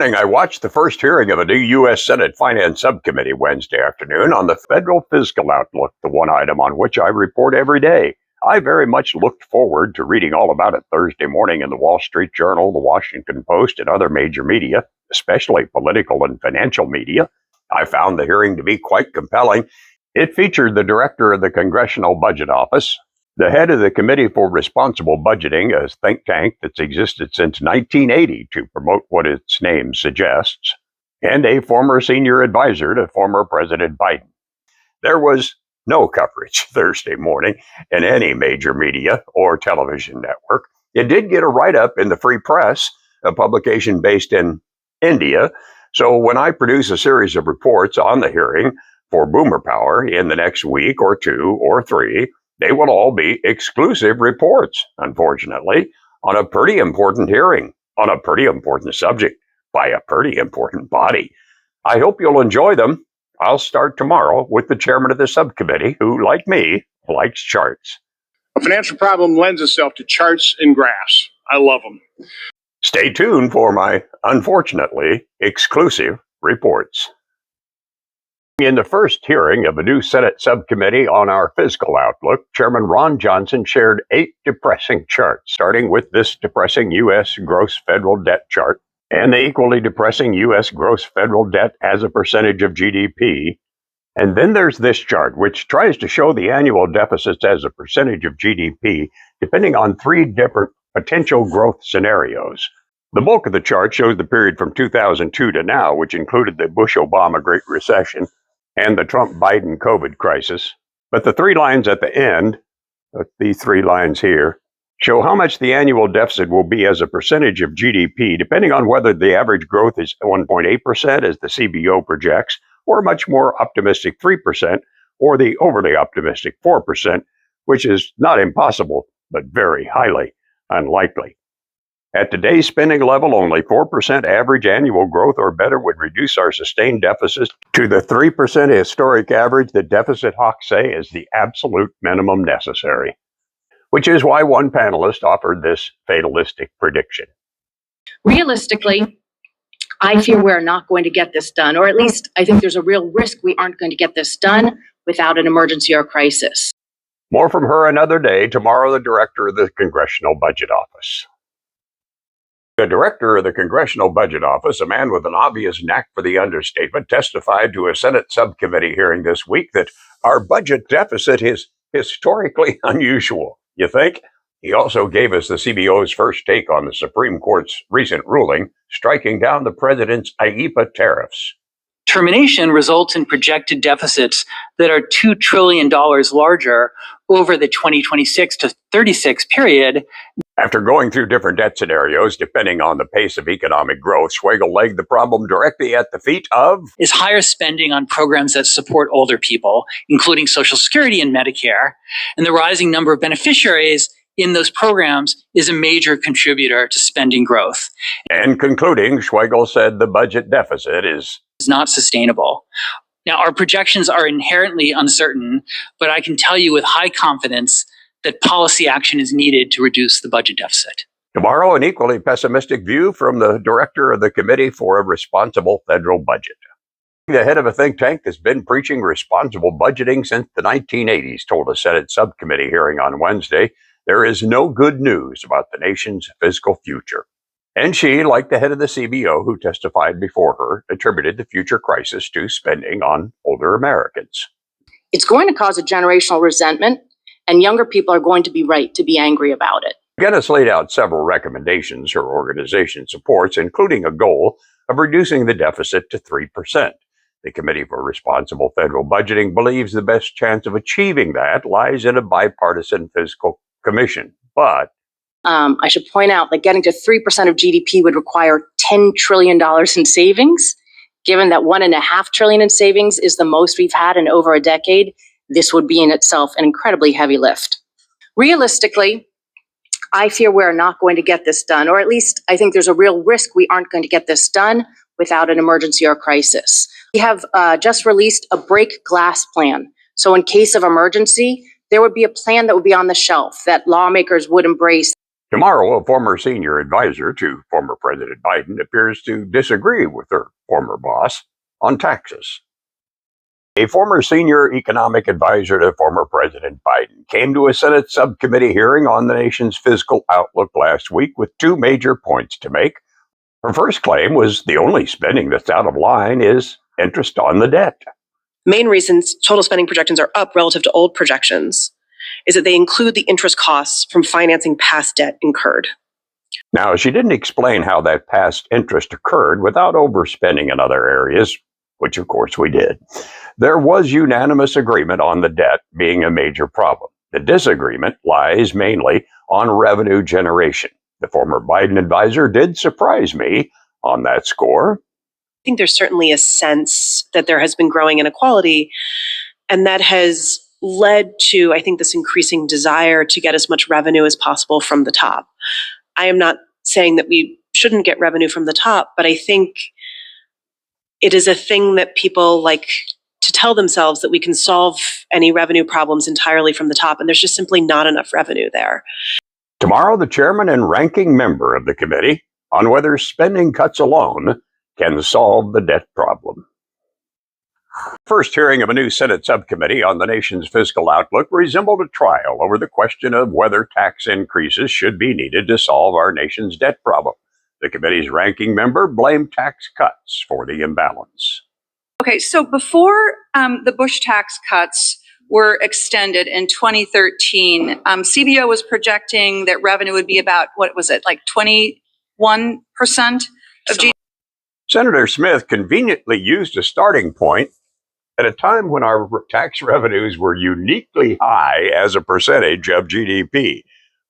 I watched the first hearing of a new U.S. Senate Finance Subcommittee Wednesday afternoon on the federal fiscal outlook, the one item on which I report every day. I very much looked forward to reading all about it Thursday morning in the Wall Street Journal, the Washington Post, and other major media, especially political and financial media. I found the hearing to be quite compelling. It featured the director of the Congressional Budget Office, the head of the Committee for Responsible Budgeting, a think tank that's existed since 1980 to promote what its name suggests, and a former senior advisor to former President Biden. There was no coverage Thursday morning in any major media or television network. It did get a write-up in the Free Press, a publication based in India. So when I produce a series of reports on the hearing for Boomer Power in the next week or two or three, they will all be exclusive reports, unfortunately, on a pretty important hearing, on a pretty important subject, by a pretty important body. I hope you'll enjoy them. I'll start tomorrow with the chairman of the subcommittee, who, like me, likes charts. A financial problem lends itself to charts and graphs. I love them. Stay tuned for my, unfortunately, exclusive reports. In the first hearing of a new Senate subcommittee on our fiscal outlook, Chairman Ron Johnson shared 8 depressing charts, starting with this depressing U.S. gross federal debt chart and the equally depressing U.S. gross federal debt as a percentage of GDP. And then there's this chart, which tries to show the annual deficits as a percentage of GDP, depending on 3 different potential growth scenarios. The bulk of the chart shows the period from 2002 to now, which included the Bush-Obama Great Recession and the Trump-Biden COVID crisis. But the 3 lines at the end, these 3 lines here, show how much the annual deficit will be as a percentage of GDP, depending on whether the average growth is 1.8%, as the CBO projects, or a much more optimistic 3%, or the overly optimistic 4%, which is not impossible, but very highly unlikely. At today's spending level, only 4% average annual growth or better would reduce our sustained deficits to the 3% historic average that deficit hawks say is the absolute minimum necessary, which is why one panelist offered this fatalistic prediction. Realistically, I fear we're not going to get this done, or at least I think there's a real risk we aren't going to get this done without an emergency or crisis. More from her another day. Tomorrow, the director of the Congressional Budget Office. The director of the Congressional Budget Office, a man with an obvious knack for the understatement, testified to a Senate subcommittee hearing this week that our budget deficit is historically unusual. You think? He also gave us the CBO's first take on the Supreme Court's recent ruling, striking down the president's IEEPA tariffs. Termination results in projected deficits that are $2 trillion larger over the 2026 to 36 period. After going through different debt scenarios, depending on the pace of economic growth, Schwegel laid the problem directly at the feet of is higher spending on programs that support older people, including Social Security and Medicare, and the rising number of beneficiaries in those programs is a major contributor to spending growth. And concluding, Schwegel said the budget deficit is not sustainable. Now, our projections are inherently uncertain, but I can tell you with high confidence that policy action is needed to reduce the budget deficit. Tomorrow, an equally pessimistic view from the director of the Committee for a Responsible Federal Budget. The head of a think tank has been preaching responsible budgeting since the 1980s, told a Senate subcommittee hearing on Wednesday. There is no good news about the nation's fiscal future. And she, like the head of the CBO who testified before her, attributed the future crisis to spending on older Americans. It's going to cause a generational resentment, and younger people are going to be right to be angry about it. Guinness laid out several recommendations her organization supports, including a goal of reducing the deficit to 3%. The Committee for Responsible Federal Budgeting believes the best chance of achieving that lies in a bipartisan fiscal commission. But I should point out that getting to 3% of GDP would require $10 trillion in savings. Given that $1.5 trillion in savings is the most we've had in over a decade, this would be in itself an incredibly heavy lift. Realistically, I fear we're not going to get this done, or at least I think there's a real risk we aren't going to get this done without an emergency or crisis. We have just released a break glass plan. So in case of emergency, there would be a plan that would be on the shelf that lawmakers would embrace. Tomorrow, a former senior advisor to former President Biden appears to disagree with her former boss on taxes. A former senior economic advisor to former President Biden came to a Senate subcommittee hearing on the nation's fiscal outlook last week with two major points to make. Her first claim was the only spending that's out of line is interest on the debt. Main reasons total spending projections are up relative to old projections is that they include the interest costs from financing past debt incurred. Now, she didn't explain how that past interest occurred without overspending in other areas, which of course we did. There was unanimous agreement on the debt being a major problem. The disagreement lies mainly on revenue generation. The former Biden advisor did surprise me on that score. I think there's certainly a sense that there has been growing inequality, and that has led to, I think, this increasing desire to get as much revenue as possible from the top. I am not saying that we shouldn't get revenue from the top, but I think it is a thing that people like to tell themselves that we can solve any revenue problems entirely from the top, and there's just simply not enough revenue there. Tomorrow, the chairman and ranking member of the committee on whether spending cuts alone can solve the debt problem. First hearing of a new Senate subcommittee on the nation's fiscal outlook resembled a trial over the question of whether tax increases should be needed to solve our nation's debt problem. The committee's ranking member blamed tax cuts for the imbalance. Okay, so before the Bush tax cuts were extended in 2013, CBO was projecting that revenue would be about, what was it, like 21% of GDP? Senator Smith conveniently used a starting point at a time when our tax revenues were uniquely high as a percentage of GDP.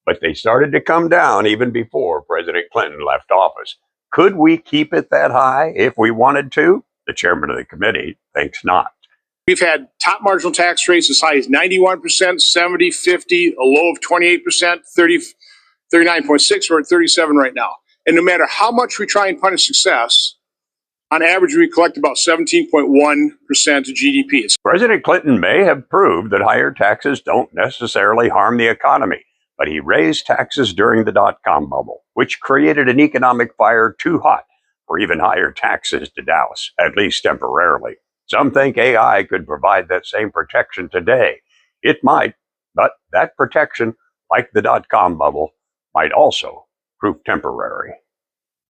But they started to come down even before President Clinton left office. Could we keep it that high if we wanted to? The chairman of the committee thinks not. We've had top marginal tax rates as high as 91%, 70, 50, a low of 28%, 30, 39.6, we're at 37 right now. And no matter how much we try and punish success, on average, we collect about 17.1% of GDP. President Clinton may have proved that higher taxes don't necessarily harm the economy, but he raised taxes during the dot-com bubble, which created an economic fire too hot for even higher taxes to douse, at least temporarily. Some think AI could provide that same protection today. It might, but that protection, like the dot-com bubble, might also prove temporary.